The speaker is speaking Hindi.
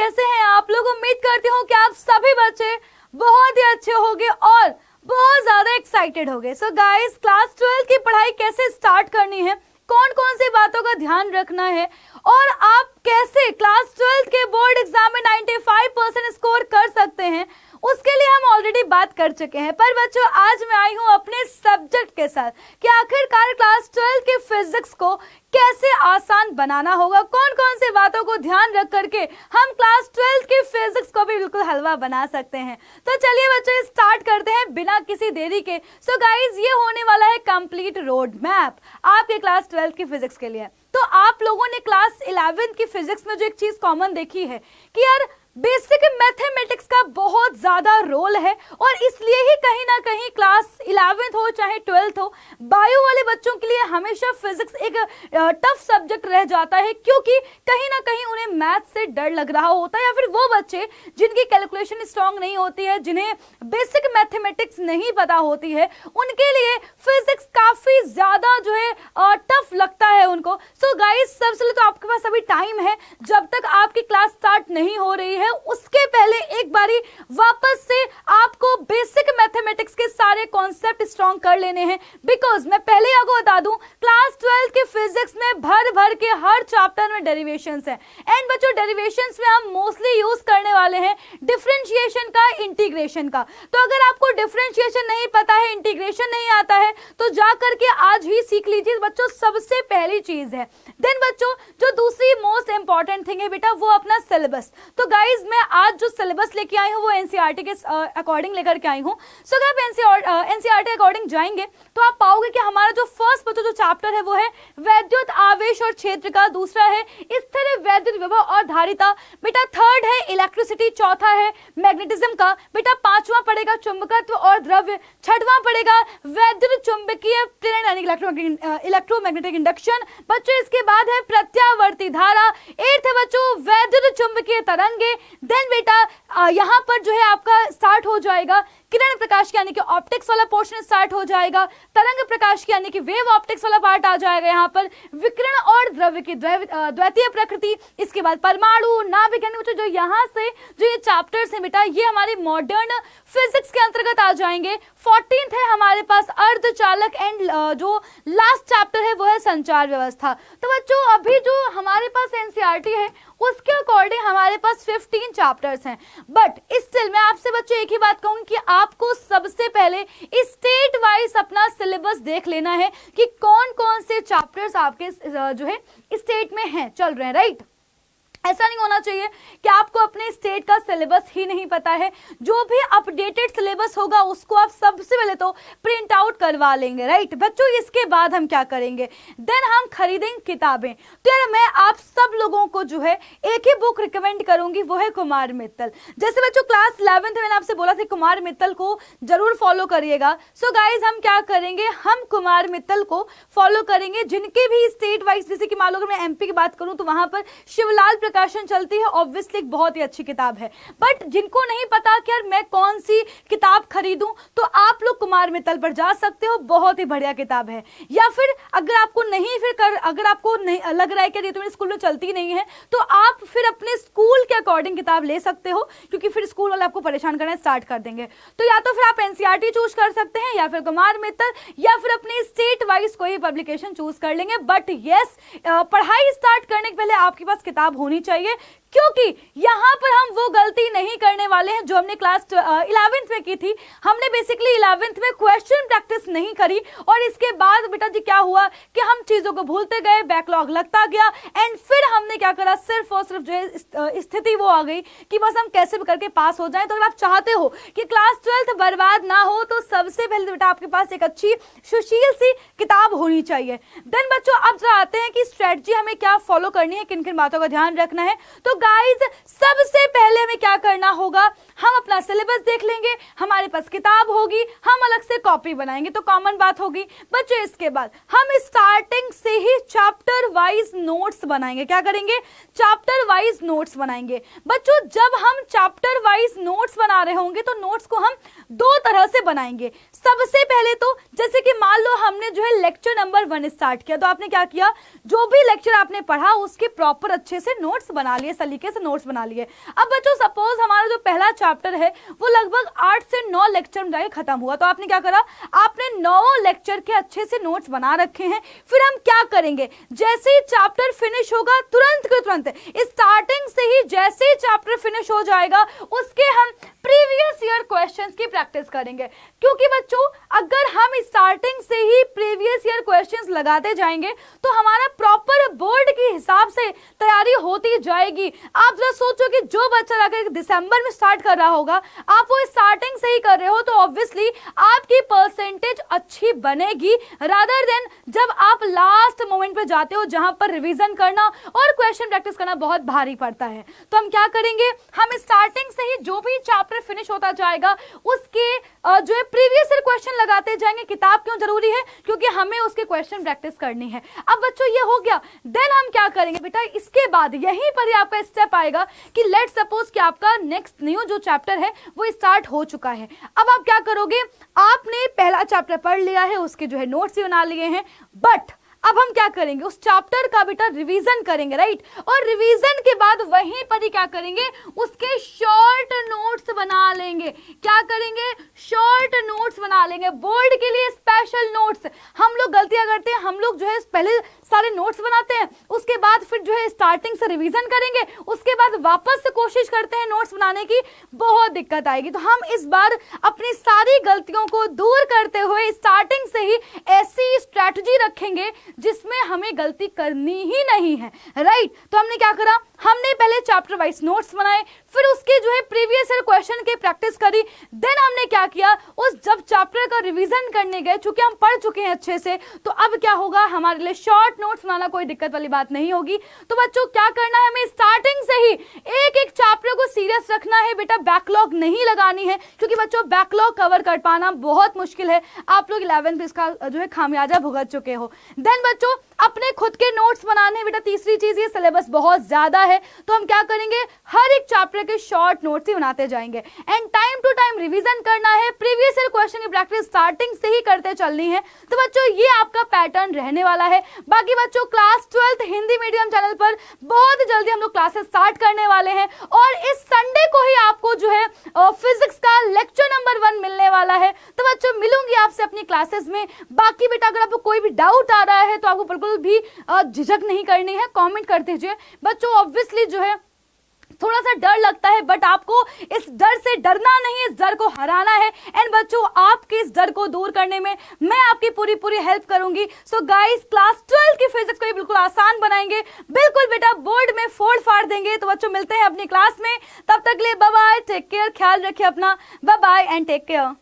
कैसे हैं आप लोग। उम्मीद करती हूँ कि आप सभी बच्चे बहुत ही अच्छे होंगे और बहुत ज्यादा एक्साइटेड होंगे। सो गाइस, क्लास 12 की पढ़ाई कैसे स्टार्ट करनी है, कौन कौन सी बातों का ध्यान रखना है और आप कैसे क्लास 12 के बोर्ड एग्जाम में 95% स्कोर कर सकते हैं, उसके लिए हम ऑलरेडी बात कर चुके हैं। पर बच्चों, आज मैं आई हूं अपने सब्जेक्ट के साथ कि आखिरकार क्लास 12 के फिजिक्स को कैसे आसान बनाना होगा, कौन कौन सी बातों को ध्यान रख करके हम क्लास 12 की फिजिक्स को भी बिल्कुल हलवा बना सकते हैं। तो चलिए बच्चों, स्टार्ट करते हैं बिना किसी देरी के। सो गाइज, ये होने वाला है कंप्लीट रोड मैप आपके क्लास 12 की फिजिक्स के लिए। तो आप लोगों ने क्लास 11 की फिजिक्स में जो एक चीज कॉमन देखी है कि यार बेसिक मैथमेटिक्स का बहुत ज्यादा रोल है और इसलिए ही कहीं ना कहीं क्लास 11th हो चाहे 12th हो, बायो वाले बच्चों के लिए हमेशा फिजिक्स एक टफ सब्जेक्ट रह जाता है, क्योंकि कहीं ना कहीं उन्हें मैथ से डर लग रहा होता है, या फिर वो बच्चे जिनकी कैलकुलेशन स्ट्रांग नहीं होती है, जिन्हें बेसिक मैथमेटिक्स नहीं पता होती है, उनके लिए फिजिक्स काफी ज्यादा जो है टफ लगता है उनको। सो गाइस, सबसे पहले तो आपके पास अभी टाइम है, जब तक आपकी क्लास स्टार्ट नहीं हो रही है उसके पहले एक बारी वापस से आपको बेसिक मैथमेटिक्स के सारे कॉन्सेप्ट स्ट्रॉन्ग कर लेने हैं। बिकॉज मैं पहले आपको बता दूं, क्लास 12 के फिजिक्स में भर भर के हर चैप्टर में डेरिवेशंस है। एंड बच्चों, डेरिवेशंस में हम मोस्टली यूज करने वाले हैं डिफरेंशिएशन का, इंटीग्रेशन का। तो अगर आपको डिफरेंशिएशन नहीं पता है, इंटीग्रेशन नहीं आता है, तो जा करके आज ही सीख लीजिए बच्चों, सबसे पहली चीज है। देन बच्चों, जो दूसरी मोस्ट इंपॉर्टेंट थिंग है बेटा, वो अपना सिलेबस। तो गाइस, मैं आज जो सिलेबस लेके आई हूँ वो एनसीईआरटी के अकॉर्डिंग लेकर के आई हूँ। सो अगर आप एनसीईआरटी अकॉर्डिंग जाएंगे तो आप पाओगे कि हमारा जो फर्स्ट बच्चों जो चैप्टर है वो है वैद्युत आवेश और क्षेत्र का, दूसरा है स्थिर वैद्युत विभव और धारिता, बेटा थर्ड है इलेक्ट्रिसिटी, चौथा है मैग्नेटिज्म का, बेटा पांचवा पड़ेगा चुंबकत्व और द्रव्य, छठवां पड़ेगा वैद्युत चुंबकीय प्रेरण यानी इलेक्ट्रोमैग्नेटिक इंडक्शन। बच्चों, इसके बाद है प्रत्यावर्ती धारा, एट्थ है बच्चों वैद्युत चुंबकीय तरंगे। देन बेटा यहाँ पर जो है आपका स्टार्ट हो जाएगा किरण प्रकाश की यानी कि ऑप्टिक्स वाला पोर्शन स्टार्ट हो जाएगा, तरंग प्रकाश की यानी कि वेव ऑप्टिक्स वाला पार्ट आ जाएगा, यहाँ पर विकिरण और द्रव्य की द्वितीय प्रकृति, इसके बाद परमाणु, नाभिक, यानी जो यहाँ से जो ये चैप्टर्स हैं बेटा, ये हमारे मॉडर्न फिजिक्स के अंतर्गत आ जाएंगे। 14th है हमारे पास अर्धचालक एंड जो लास्ट चैप्टर है वो है संचार व्यवस्था। तो बच्चों, अभी जो हमारे पास एनसीईआरटी है उसके अकॉर्डिंग हमारे पास 15 चैप्टर्स हैं, बट स्टिल मैं आपसे बच्चों एक ही बात कहूंगी कि आपको सबसे पहले स्टेट वाइज अपना सिलेबस देख लेना है कि कौन कौन से चैप्टर्स आपके जो है स्टेट में हैं, चल रहे हैं, राइट। ऐसा नहीं होना चाहिए कि आपको अपने स्टेट का सिलेबस ही नहीं पता है। जो भी अपडेटेड सिलेबस होगा उसको आप सबसे पहले तो प्रिंट आउट करवा लेंगे, राइट बच्चों। इसके बाद हम क्या करेंगे, देन हम खरीदेंगे किताबें। तो यार मैं आप सब लोगों को जो है एक ही बुक रिकमेंड करूंगी, वो है कुमार मित्तल। जैसे बच्चों क्लास 11th में मैंने आपसे बोला था कुमार मित्तल को जरूर फॉलो करिएगा। सो गाइज, हम क्या करेंगे, हम कुमार मित्तल को फॉलो करेंगे जिनके भी स्टेट वाइज, जैसे कि मान लो अगर मैं एमपी की बात करूं तो वहां पर शिवलाल प्रकाशन चलती है, ऑब्वियसली एक बहुत ही अच्छी किताब है। बट जिनको नहीं पता कि यार मैं कौन सी किताब खरीदूं, तो आप लोग कुमार मित्तल पर जा सकते हो, बहुत ही बढ़िया किताब है। या फिर अगर आपको नहीं अगर आपको नहीं लग रहा है कि ये तो मेरे स्कूल में चलती नहीं है, तो आप फिर अपने स्कूल के अकॉर्डिंग किताब ले सकते हो, क्योंकि फिर स्कूल वाले आपको परेशान करना स्टार्ट कर देंगे। तो या तो फिर आप एनसीईआरटी चूज कर सकते हैं, या फिर कुमार मित्तल, या फिर अपने स्टेट वाइज कोई पब्लिकेशन चूज कर लेंगे। बट यस, पढ़ाई स्टार्ट करने के पहले आपके पास किताब होनी चाहिए, क्योंकि यहां पर हम वो गलती नहीं करने वाले हैं जो हमने क्लास 11th में की थी। हमने बेसिकली 11th में क्वेश्चन प्रैक्टिस नहीं करी और इसके बाद बेटा जी क्या हुआ कि हम चीजों को भूलते गए, बैकलॉग लगता गया, एंड फिर हमने क्या करा, सिर्फ और सिर्फ जो है स्थिति वो आ गई कि बस हम कैसे भी करके पास हो जाएं। तो अगर आप चाहते हो कि क्लास 12th बर्बाद ना हो, तो सबसे पहले बेटा आपके पास एक अच्छी सुशील सी किताब होनी चाहिए। देन बच्चों, अब जो आते हैं कि स्ट्रेटजी हमें क्या फॉलो करनी है, किन किन बातों का ध्यान रखना है। तो गाइज, सबसे पहले हमें क्या करना होगा, हम अपना सिलेबस देख लेंगे, हमारे पास किताब होगी, हम अलग से कॉपी बनाएंगे, तो कॉमन बात होगी। बच्चों, इसके बाद हम स्टार्टिंग से ही चैप्टर वाइज नोट्स बनाएंगे। क्या करेंगे, चैप्टर वाइज नोट्स बनाएंगे। बच्चों, जब हम चैप्टर वाइज नोट्स बना रहे होंगे तो नोट्स को हम दो तरह से बनाएंगे। सबसे पहले तो जैसे कि मान लो हमने जो है लेक्चर नंबर 1 स्टार्ट किया, तो आपने क्या किया, जो भी लेक्चर आपने पढ़ा उसके प्रॉपर अच्छे से नोट्स बना लिए, सलीके से नोट्स बना लिए। अब बच्चों सपोज हमारा जो पहला चैप्टर है वो लगभग 8 से 9 लेक्चर में जाके खत्म हुआ, तो आपने क्या करा, आपने 9 लेक्चर के अच्छे से नोट्स बना रखे हैं। फिर हम क्या करेंगे, जैसे ही चैप्टर फिनिश होगा तुरंत के तुरंत स्टार्टिंग से ही जैसे ही चैप्टर फिनिश हो जाएगा उसके हम प्रीवियस ईयर क्वेश्चंस की प्रैक्टिस करेंगे। क्योंकि बच्चों अगर हम स्टार्टिंग से ही प्रीवियस ईयर क्वेश्चंस लगाते जाएंगे तो हमारा प्रॉपर बोर्ड के हिसाब से तैयारी होती जाएगी। आप जरा सोचो कि जो बच्चा अगर दिसंबर में स्टार्ट कर रहा होगा, आप वो स्टार्टिंग से ही कर रहे हो, तो ऑब्वियसली आपकी परसेंटेज अच्छी बनेगी रादर देन जब आप लास्ट मोमेंट पे जाते हो जहां पर रिवीजन करना और क्वेश्चन प्रैक्टिस करना बहुत भारी पड़ता है। तो हम क्या करेंगे, हम स्टार्टिंग से ही जो भी चैप्टर फिनिश होता जाएगा उसके जो है प्रीवियस ईयर क्वेश्चन लगाते जाएंगे। किताब क्यों जरूरी है, क्योंकि हमें उसके क्वेश्चन प्रैक्टिस करनी है। अब बच्चों ये हो गया, देन हम क्या करेंगे बेटा, इसके बाद यहीं पर ही आपका स्टेप आएगा कि लेट्स सपोज कि आपका नेक्स्ट न्यू जो चैप्टर है वो स्टार्ट हो चुका है। अब आप क्या करोगे, आपने पहला चैप्टर पढ़ लिया है, उसके जो है नोट्स भी बना लिए हैं, बट अब हम क्या करेंगे, उस चैप्टर का बेटा रिवीजन करेंगे, राइट। और रिवीजन के बाद वहीं पर ही क्या करेंगे, उसके शॉर्ट नोट्स बना लेंगे। क्या करेंगे, शॉर्ट नोट्स बना लेंगे, बोर्ड के लिए स्पेशल नोट्स। हम लोग गलतियां करते हैं, हम लोग जो है पहले सारे नोट्स बनाते हैं, उसके बाद फिर जो है स्टार्टिंग से रिवीजन करेंगे, उसके बाद वापस से कोशिश करते हैं नोट्स बनाने की, बहुत दिक्कत आएगी। तो हम इस बार अपनी सारी गलतियों को दूर करते हुए स्टार्टिंग से ही ऐसी स्ट्रैटेजी रखेंगे जिसमें हमें गलती करनी ही नहीं है, राइट। तो हमने क्या करा, हमने पहले चैप्टर वाइज नोट्स बनाए, फिर उसके जो है प्रीवियस ईयर क्वेश्चन की प्रैक्टिस करी। देन हमने क्या किया, उस जब चैप्टर का रिवीजन करने गए, चूंकि हम पढ़ चुके हैं अच्छे से, तो अब क्या होगा, हमारे लिए शॉर्ट नोट्स बनाना कोई दिक्कत वाली बात नहीं होगी। तो बच्चों क्या करना है, हमें स्टार्टिंग से ही एक एक चैप्टर को सीरियस रखना है बेटा, बैकलॉग नहीं लगानी है, क्योंकि बच्चों बैकलॉग कवर कर पाना बहुत मुश्किल है। आप लोग 11th में इसका जो है खामियाजा भुगत चुके हो। देन बच्चों अपने खुद के नोट्स बनाने, बेटा तीसरी चीज, ये सिलेबस बहुत ज्यादा है, तो हम क्या करेंगे, हर एक चैप्टर के शॉर्ट नोट्स ही बनाते जाएंगे and time to time revision करना है। प्रीवियस ईयर क्वेश्चन की प्रैक्टिस स्टार्टिंग से ही करते चलनी है। तो बच्चों ये आपका पैटर्न रहने वाला है। बाकी बच्चों class 12th Hindi medium channel पर बहुत जल्दी हम लोग क्लासेस स्टार्ट करने वाले हैं, और इस संडे को ही आपको जो है फिजिक्स का लेक्चर नंबर 1 मिलने वाला है। तो बच्चों मिलूंगी आपसे अपनी क्लासेस में। बाकी बेटा अगर आपको कोई भी डाउट आ रहा है तो आपको बिल्कुल भी झिझक नहीं करनी है, कमेंट कर दीजिए। बच्चों ऑब्वियसली जो है थोड़ा सा डर लगता है, बट आपको इस डर से डरना नहीं, इस डर को हराना है। एंड बच्चों आपके इस डर को दूर करने में मैं आपकी पूरी पूरी हेल्प करूंगी। सो गाइस क्लास 12 की फिजिक्स को ही बिल्कुल आसान बनाएंगे, बिल्कुल बेटा बोर्ड में फोड़ फाड़ देंगे। तो बच्चों मिलते हैं अपनी क्लास में, तब तक ले बाय बाय, टेक केयर, ख्याल रखिए अपना, bye bye and take care.